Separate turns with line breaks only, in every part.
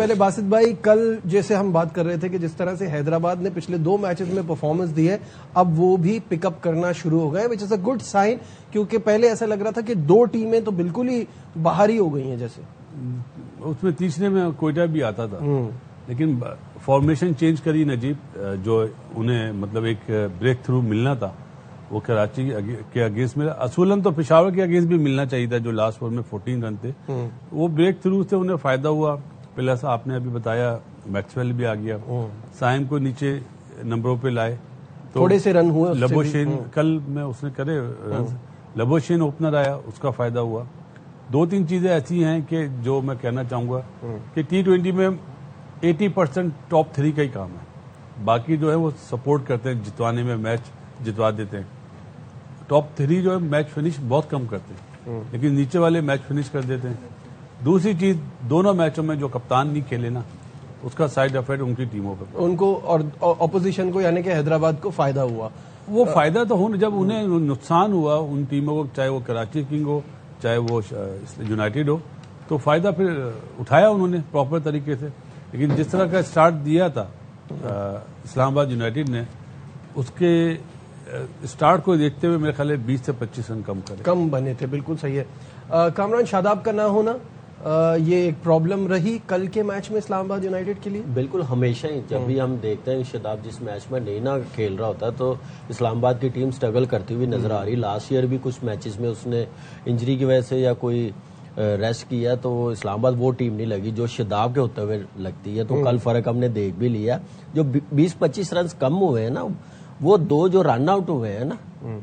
پہلے باسط بھائی، کل جیسے ہم بات کر رہے تھے کہ جس طرح سے حیدرآباد نے پچھلے 2 میچز میں پرفارمنس دی ہے، اب وہ بھی پک اپ کرنا شروع ہو گئے، وچ از اے گڈ سائن، کیونکہ پہلے ایسا لگ رہا تھا کہ 2 ٹیمیں تو بالکل ہی باہر ہی ہو گئی ہیں. جیسے
اس میں تیسرے میں کوئٹہ بھی آتا تھا، لیکن فارمیشن چینج کری نجیب، جو انہیں مطلب ایک بریک تھرو ملنا تھا وہ کراچی کے اگینسٹ ملا. اصولاً تو پشاور کے اگینسٹ بھی ملنا چاہیے تھا، جو لاسٹ اوور میں 14 رن تھے، وہ بریک تھرو سے انہیں فائدہ ہوا. پلس آپ نے ابھی بتایا میکسویل بھی آ گیا، سائم کو نیچے نمبروں پہ لائے،
تھوڑے سے رن ہوئے.
لبوشین کل میں اس نے کرے رنز، لبوشین اوپنر آیا، اس کا فائدہ ہوا. 2-3 چیزیں ایسی ہیں کہ جو میں کہنا چاہوں گا کہ T20 میں 80% ٹاپ 3 کا ہی کام ہے، باقی جو ہے وہ سپورٹ کرتے ہیں، جتوانے میں میچ جتوا دیتے ہیں. ٹاپ 3 جو ہے میچ فنش بہت کم کرتے ہیں، لیکن نیچے والے میچ فنش کر دیتے ہیں. دوسری چیز، دونوں میچوں میں جو کپتان نہیں کھیلے نا، اس کا سائڈ افیکٹ ان کی ٹیموں پر،
ان کو اور اپوزیشن کو، یعنی کہ حیدرآباد کو فائدہ ہوا.
وہ فائدہ تو ہوں، جب انہیں نقصان ہوا ان ٹیموں کو، چاہے وہ کراچی کنگ ہو چاہے وہ یونائٹیڈ ہو، تو فائدہ پھر اٹھایا انہوں نے پراپر طریقے سے. لیکن جس طرح کا سٹارٹ دیا تھا اسلام آباد یونائٹیڈ نے، اس کے سٹارٹ کو دیکھتے ہوئے میرے خیال ہے 20 سے 25 رن کم
بنے تھے. بالکل صحیح ہے. کامران، شاداب کا نہ ہونا یہ ایک پرابلم رہی کل کے میچ میں اسلام آباد یونائٹیڈ کے لیے.
بالکل، ہمیشہ ہی جب بھی ہم دیکھتے ہیں شاداب جس میچ میں نہیں نہ کھیل رہا ہوتا تو اسلام آباد کی ٹیم سٹرگل کرتی ہوئی نظر آ رہی. لاسٹ ایئر بھی کچھ میچز میں اس نے انجری کی وجہ سے یا کوئی ریسٹ کیا تو اسلام آباد وہ ٹیم نہیں لگی جو شاداب کے ہوتے ہوئے لگتی ہے. تو کل فرق ہم نے دیکھ بھی لیا، جو 20-25 رنز کم ہوئے ہیں نا، وہ 2 جو رن آؤٹ ہوئے ہیں نا،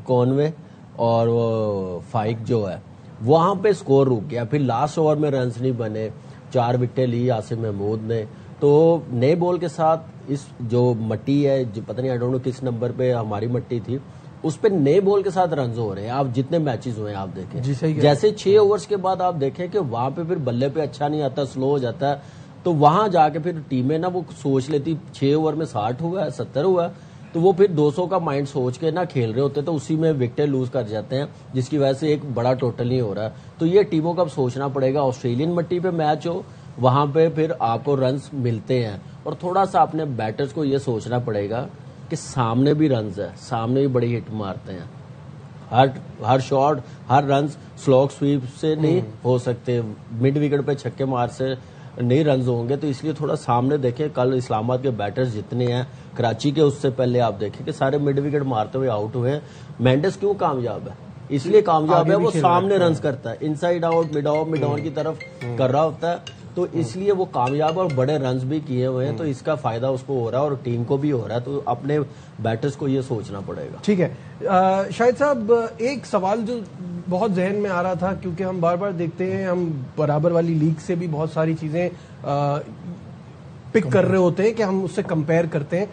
کونوے اور وہ فائق جو ہے، وہاں پہ سکور رک گیا. پھر لاسٹ اوور میں رنز نہیں بنے، 4 وکٹیں لی عاصم محمود نے. تو نئے بال کے ساتھ اس جو مٹی ہے، جو پتہ نہیں آئی ڈونٹ نو کس نمبر پہ ہماری مٹی تھی، اس پہ نئے بال کے ساتھ رنز ہو رہے ہیں. آپ جتنے میچز ہوئے ہیں آپ دیکھیں، جیسے 6 اوورز کے بعد آپ دیکھیں کہ وہاں پہ پھر بلے پہ اچھا نہیں آتا، سلو ہو جاتا ہے. تو وہاں جا کے پھر ٹیمیں نا وہ سوچ لیتی 6 اوور میں 60 ہوا ہے، 70 ہوا ہے، تو وہ پھر 200 کا مائنڈ سوچ کے نہ کھیل رہے ہوتے، تو اسی میں وکٹیں لوز کر جاتے ہیں، جس کی وجہ سے ایک بڑا ٹوٹل نہیں ہو رہا ہے. تو یہ ٹیموں کا اب سوچنا پڑے گا. آسٹریلین مٹی پہ میچ ہو، وہاں پہ پھر آپ کو رنز ملتے ہیں، اور تھوڑا سا اپنے بیٹرز کو یہ سوچنا پڑے گا کہ سامنے بھی رنز ہے، سامنے بھی بڑی ہٹ مارتے ہیں. ہر شاٹ، ہر رنز سلوک سویپ سے نہیں ہو سکتے، مڈ وکٹ پہ چھکے مار سے نہیں رنز ہوں گے. تو اس لیے تھوڑا سامنے دیکھیں. کل اسلام آباد کے بیٹرز جتنے ہیں، کراچی کے اس سے پہلے آپ دیکھیں کہ سارے مڈ وکٹ مارتے ہوئے آؤٹ ہوئے ہیں. مینڈس کیوں کامیاب ہے؟ اس لیے کامیاب ہے وہ سامنے رنز کرتا ہے، انسائڈ آؤٹ، مڈ آن کی طرف کر رہا ہوتا ہے، تو اس لیے وہ کامیاب اور بڑے رنز بھی کیے ہوئے ہیں. تو اس کا فائدہ اس کو ہو رہا ہے اور ٹیم کو بھی ہو رہا ہے. تو اپنے بیٹرز کو یہ سوچنا پڑے گا.
ٹھیک ہے. شاہد صاحب، ایک سوال جو بہت ذہن میں آ رہا تھا، کیونکہ ہم بار بار دیکھتے ہیں، ہم برابر والی لیگ سے بھی بہت ساری چیزیں پک کر رہے ہوتے ہیں کہ ہم اس سے کمپیئر کرتے ہیں.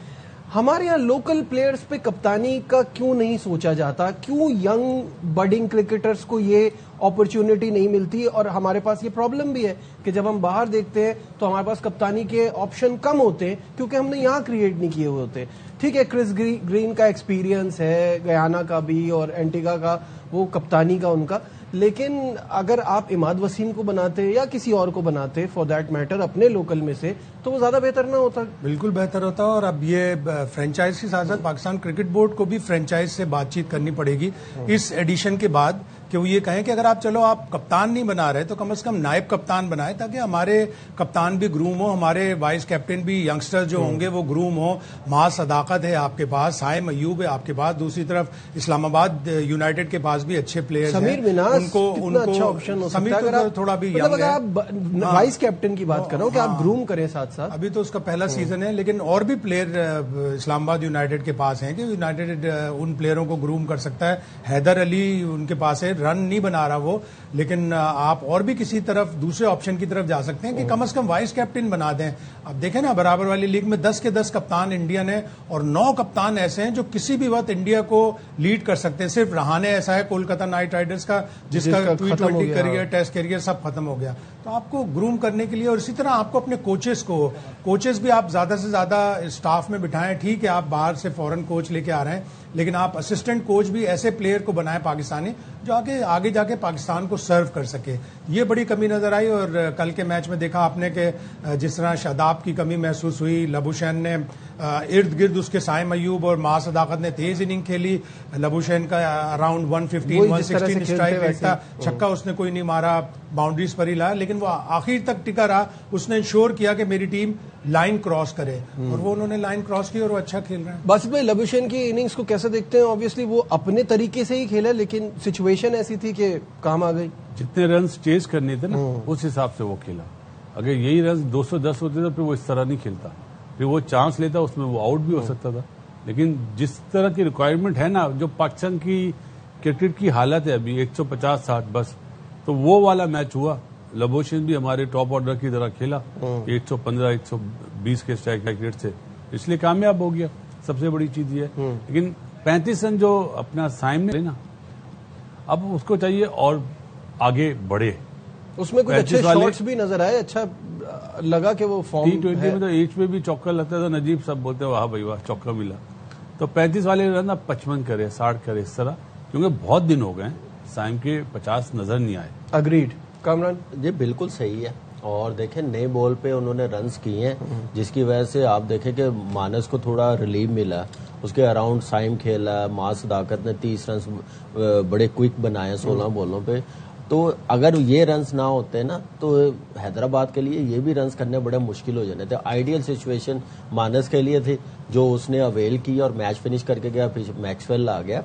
ہمارے یہاں لوکل پلیئرز پہ کپتانی کا کیوں نہیں سوچا جاتا؟ کیوں ینگ بڈنگ کرکٹرز کو یہ اپرچونٹی نہیں ملتی؟ اور ہمارے پاس یہ پرابلم بھی ہے کہ جب ہم باہر دیکھتے ہیں تو ہمارے پاس کپتانی کے آپشن کم ہوتے ہیں، کیونکہ ہم نے یہاں کریٹ نہیں کیے ہوئے ہوتے. ٹھیک ہے، کرس گرین کا ایکسپیرینس ہے، گیانا کا بھی اور اینٹیگا کا، وہ کپتانی کا ان کا، لیکن اگر آپ اماد وسیم کو بناتے یا کسی اور کو بناتے فار دیٹ میٹر اپنے لوکل میں سے، تو وہ زیادہ بہتر نہ ہوتا؟
بالکل بہتر ہوتا. اور اب یہ فرینچائز کے ساتھ ساتھ پاکستان کرکٹ بورڈ کو بھی فرینچائز سے بات چیت کرنی پڑے گی اس ایڈیشن کے بعد، کہ وہ یہ کہیں کہ اگر آپ چلو آپ کپتان نہیں بنا رہے تو کم از کم نائب کپتان بنائے، تاکہ ہمارے کپتان بھی گروم ہو، ہمارے وائس کیپٹن بھی ینگسٹر جو ہوں گے وہ گروم ہو. ماں صداقت ہے آپ کے پاس، سائم ایوب ہے آپ کے پاس، دوسری طرف اسلام آباد یونائٹیڈ کے پاس بھی اچھے پلیئرز ہیں. ان کو
اچھا آپشن ہو سکتا ہے اگر
تھوڑا بھی
مطلب اگر آپ وائس کیپٹن کی بات کرو کہ آپ گروم کریں ساتھ ساتھ.
ابھی تو اس کا پہلا سیزن ہے، لیکن اور بھی پلیئر اسلام آباد یونائٹیڈ کے پاس ہیں کہ یونائٹیڈ ان پلیئروں کو گروم کر سکتا ہے. حیدر علی ان کے پاس ہے، رن نہیں بنا رہا وہ، لیکن آپ اور بھی کسی طرف دوسرے آپشن کی طرف جا سکتے ہیں کہ کم از کم وائس کیپٹن بنا دیں. اب دیکھیں نا، برابر والی لیگ میں 10 کے 10 کپتان انڈین ہیں اور 9 کپتان ایسے ہیں جو کسی بھی وقت انڈیا کو لیڈ کر سکتے ہیں. صرف رہانے ایسا ہے کولکاتہ نائٹ رائڈرز کا جس کا T20 کیریئر، ٹیسٹ کیریئر سب ختم ہو گیا. تو آپ کو گروم کرنے کے لیے، اور اسی طرح آپ کو اپنے کوچز بھی آپ زیادہ سے زیادہ اسٹاف میں بٹھائیں. ٹھیک ہے آپ باہر سے فورن کوچ لے کے آ رہے ہیں، لیکن آپ اسسٹنٹ کوچ بھی ایسے پلیئر کو بنائیں پاکستانی جو آگے جا کے پاکستان کو سرو کر سکے. یہ بڑی کمی نظر آئی. اور کل کے میچ میں دیکھا آپ نے کہ جس طرح شاداب کی کمی محسوس ہوئی، لبوشین نے ارد گرد اس کے سائم ایوب اور ماں صداقت نے تیز اننگ کھیلی. لبوشین کا اراؤنڈ 115-116 اسٹرائک ریٹ تھا، چھکا اس نے کوئی نہیں مارا، باؤنڈریز پر ہی لایا، لیکن وہ آخر تک ٹکا رہا. اس نے انشور کیا کہ میری ٹیم لائن کراس کرے، اور وہ انہوں نے لائن کراس کی اور وہ اچھا کھیل رہے ہیں.
باسط بھائی لبوشین کی اننگز کو کیسے دیکھتے ہیں؟ آبویسلی وہ اپنے طریقے سے ہی کھیلا، لیکن سچویشن ایسی تھی کہ کام آ گئی.
جتنے رنز چیز کرنے تھے نا اس حساب سے وہ کھیلا. اگر یہی رنز 210 ہوتے تو پھر وہ اس طرح نہیں کھیلتا، پھر وہ چانس لیتا اس میں وہ آؤٹ بھی ہو سکتا تھا. لیکن جس طرح کی ریکوائرمنٹ ہے نا، جو پاکستان کی کرکٹ کی حالت ہے ابھی 150-60 بس، تو وہ والا میچ ہوا. لبوشین بھی ہمارے ٹاپ آرڈر کی طرح کھیلا 115-120 کے اسٹرائک ریٹ سے، اس لیے کامیاب ہو گیا. سب سے بڑی چیز یہ ہے. لیکن 35 رن جو اپنا سائم نے نا، اب اس کو چاہیے اور آگے بڑھے.
اس میں کچھ اچھے شاٹس بھی نظر آئے، اچھا لگا کہ وہ فارم.
T20 میں تو ایج پہ بھی چوکا لگتا تھا، نجیب سب بولتے واہ بھائی واہ چوکا ملا. تو 35 والے رن اب 55 کرے 60 کرے اس طرح، کیونکہ بہت دن ہو گئے سائم کے 50 نظر نہیں آئے.
اگریڈ. کامران
جی بالکل صحیح ہے. اور دیکھیں نئے بال پہ انہوں نے رنز کیے ہیں، جس کی وجہ سے آپ دیکھیں کہ مانس کو تھوڑا ریلیف ملا. اس کے اراؤنڈ سائم کھیلا، ماں صداقت نے 30 رنز بڑے کوئک بنائے 16 بالوں پہ. تو اگر یہ رنز نہ ہوتے نا تو حیدرآباد کے لیے یہ بھی رنز کرنے بڑے مشکل ہو جانے تھے. آئیڈیل سچویشن مانس کے لیے تھی جو اس نے اویل کی اور میچ فنش کر کے گیا، پھر میکسویل آ گیا.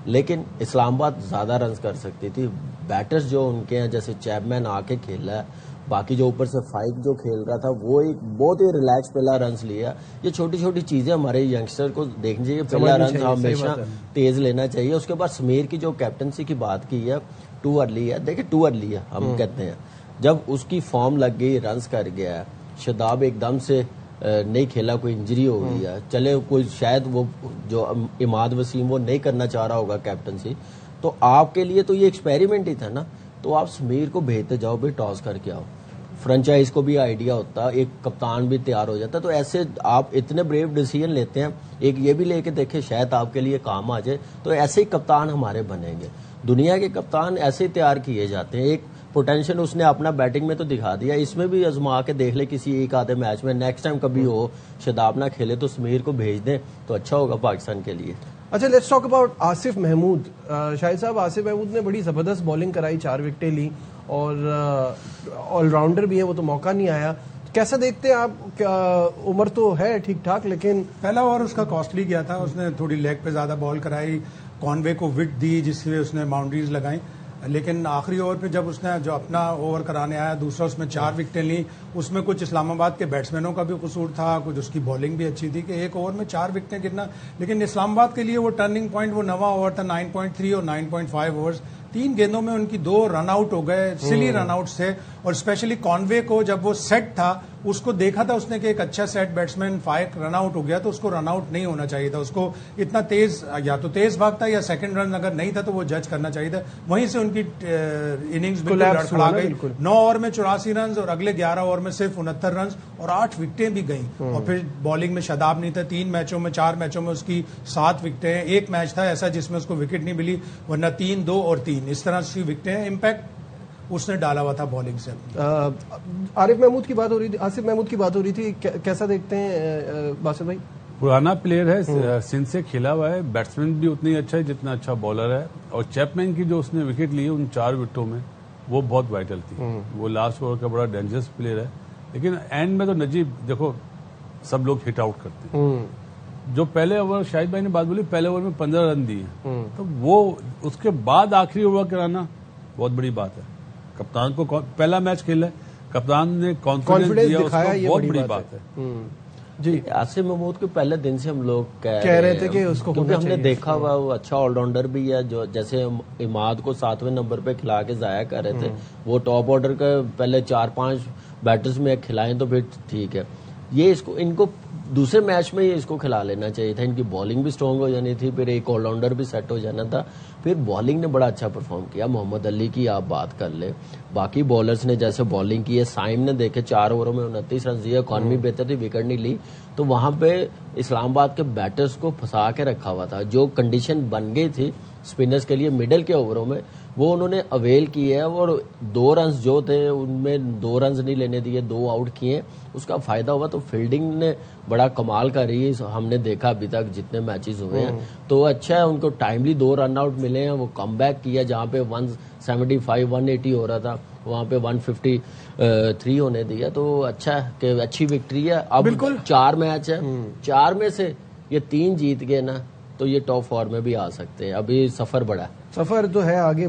لیکن اسلام آباد زیادہ رنز کر سکتی تھی. بیٹرز جو ان کے ہیں جیسے چیپمین آ کے کھیلا ہے، باقی جو اوپر سے فائق جو کھیل رہا تھا وہ ایک بہت ہی ریلیکس پہلا رنز لیا. یہ چھوٹی چھوٹی چیزیں ہمارے ینگسٹر کو دیکھنی چاہیے. پہلا رنز ہمیشہ تیز لینا چاہیے. اس کے بعد سمیر کی جو کیپٹنسی کی بات کی ہے، ٹو ارلی ہے. دیکھیں ٹو ارلی ہے ہم کہتے ہیں، جب اس کی فارم لگ گئی رنز کر گیا. شاداب ایک دم سے نہیں کھیلا، کوئی انجری ہو گئی ہے، چلے کوئی شاید وہ جو اماد وسیم وہ نہیں کرنا چاہ رہا ہوگا کیپٹنسی، تو آپ کے لیے تو یہ ایکسپیریمنٹ ہی تھا نا. تو آپ سمیر کو بھیجتے جاؤ بھی، ٹاس کر کے آؤ. فرنچائز کو بھی آئیڈیا ہوتا، ایک کپتان بھی تیار ہو جاتا. تو ایسے آپ اتنے بریو ڈیسیژن لیتے ہیں. ایک یہ بھی لے کے دیکھیں شاید آپ کے لیے کام آ جائے. تو ایسے ہی کپتان ہمارے بنیں گے. دنیا کے کپتان ایسے ہی تیار کیے جاتے ہیں. ایک پوٹینشیل اس نے اپنا بیٹنگ میں تو دکھا دیا، اس میں بھی آزما کے دیکھ لے کسی ایک آدھے میچ میں. نیکسٹ ٹائم کبھی ہو شاداب نہ کھیلے تو سمیر کو بھیج دیں تو اچھا ہوگا پاکستان کے لیے.
اچھا let's talk about Asif Mahmood. Shahid sahab Asif Mahmood نے بڑی زبردست بالنگ کرائی، 4 وکٹیں لی، اور آل راؤنڈر بھی ہے، وہ تو موقع نہیں آیا. کیسا دیکھتے ہیں آپ؟ عمر تو ہے ٹھیک ٹھاک، لیکن
پہلا اوور اس کا کاسٹلی گیا تھا. اس نے تھوڑی لیگ پہ زیادہ بال کرائی، کانوے کو وکٹ دی جس سے اس نے باؤنڈریز لگائیں. لیکن آخری اوور پہ جب اس نے جو اپنا اوور کرانے آیا دوسرا، اس میں 4 وکٹیں لی. اس میں کچھ اسلام آباد کے بیٹسمینوں کا بھی قصور تھا، کچھ اس کی بالنگ بھی اچھی تھی کہ ایک اوور میں 4 وکٹیں گرنا. لیکن اسلام آباد کے لیے وہ ٹرننگ پوائنٹ وہ 9واں اوور تھا. 9.3 اور 9.5 اوورز، 3 گیندوں میں ان کی 2 رن آؤٹ ہو گئے، سلی رن آؤٹ سے. اور اسپیشلی کانوے کو جب وہ سیٹ تھا اس کو دیکھا تھا اس نے کہ ایک اچھا سیٹ بیٹسمین فائق رن آؤٹ ہو گیا، تو اس کو رن آؤٹ نہیں ہونا چاہیے تھا. اس کو اتنا تیز یا تو تیز بھاگتا یا سیکنڈ رن اگر نہیں تھا تو وہ جج کرنا چاہیے تھا. وہیں سے ان کی اننگز بالکل لڑکھڑا گئی. 9 اوور میں 84 رنز اور اگلے 11 اوور میں صرف 69 رنز اور 8 وکٹیں بھی گئیں. اور پھر بالنگ میں شاداب نہیں تھا. 4 میچوں میں اس کی 7 وکٹیں. ایک میچ تھا ایسا جس میں اس کو وکٹ نہیں ملی، ورنہ 3, 2 اور 3 اس طرح سے وکٹیں. امپیکٹ اس نے ڈالا ہوا تھا بالنگ سے.
آصف محمود کی بات ہو رہی تھی، کیسا دیکھتے ہیں باسط بھائی؟
پرانا پلیئر ہے، سندھ سے کھیلا ہوا ہے، بیٹسمین بھی اتنا ہی اچھا ہے جتنا اچھا بالر ہے. اور چیپمین کی جو اس نے وکٹ لی ان 4 وکٹوں میں وہ بہت وائٹل تھی. وہ لاسٹ اوور کا بڑا ڈینجرس پلیئر ہے. لیکن اینڈ میں تو نجیب دیکھو سب لوگ ہٹ آؤٹ کرتے ہیں. جو پہلے اوور شاہد بھائی نے بات بولی، پہلے اوور میں 15 رن دیے، تو وہ اس کے بعد آخری اوور کرانا بہت بڑی بات ہے. کپتان کو پہلا میچ کھیلا ہے، کپتان نے کانفیڈنس دیا، اس کو بہت بڑی بات ہے.
جی آصف محمود کے پہلے دن سے ہم لوگ
کہہ رہے تھے کہ اس کو،
کیونکہ ہم نے دیکھا ہوا وہ اچھا آل راؤنڈر بھی ہے. جو جیسے اماد کو 7ویں نمبر پہ کھلا کے ضائع کر رہے تھے، وہ ٹاپ آرڈر کا پہلے 4-5 بیٹرز میں کھلائیں تو پھر ٹھیک ہے. یہ ان کو دوسرے میچ میں اس کو کھلا لینا چاہیے تھا. ان کی بالنگ بھی سٹرونگ ہو جانی تھی, پھر ایک آل راؤنڈر بھی سیٹ ہو جانا تھا. پھر بالنگ نے بڑا اچھا پرفارم کیا. محمد علی کی آپ بات کر لیں, باقی بالرز نے جیسے بالنگ کی ہے, سائم نے دیکھے 4 اووروں میں 29 رن دیے, اکانومی بہتر تھی, وکٹ نہیں لی. تو وہاں پہ اسلام آباد کے بیٹرز کو پھنسا کے رکھا ہوا تھا. جو کنڈیشن بن گئی تھی اسپنرز کے لیے مڈل کے اووروں میں, وہ انہوں نے اویل کی ہے, اور 2 رنز جو تھے ان میں 2 رنز نہیں لینے دیے, 2 آؤٹ کیے, اس کا فائدہ ہوا. تو فیلڈنگ نے بڑا کمال کری ہے, ہم نے دیکھا ابھی تک جتنے میچز ہوئے ہیں. تو اچھا ہے, ان کو ٹائملی 2 رن آؤٹ ملے ہیں, وہ کم بیک کیا. جہاں پہ 175 180 ہو رہا تھا وہاں پہ 153 ہونے دیا. تو اچھا ہے کہ اچھی وکٹری ہے. اب 4 میچ ہے, 4 میں سے یہ 3 جیت گئے نا, تو یہ ٹاپ 4 میں بھی آ سکتے ہیں. ابھی سفر بڑا ہے,
سفر تو ہے آگے.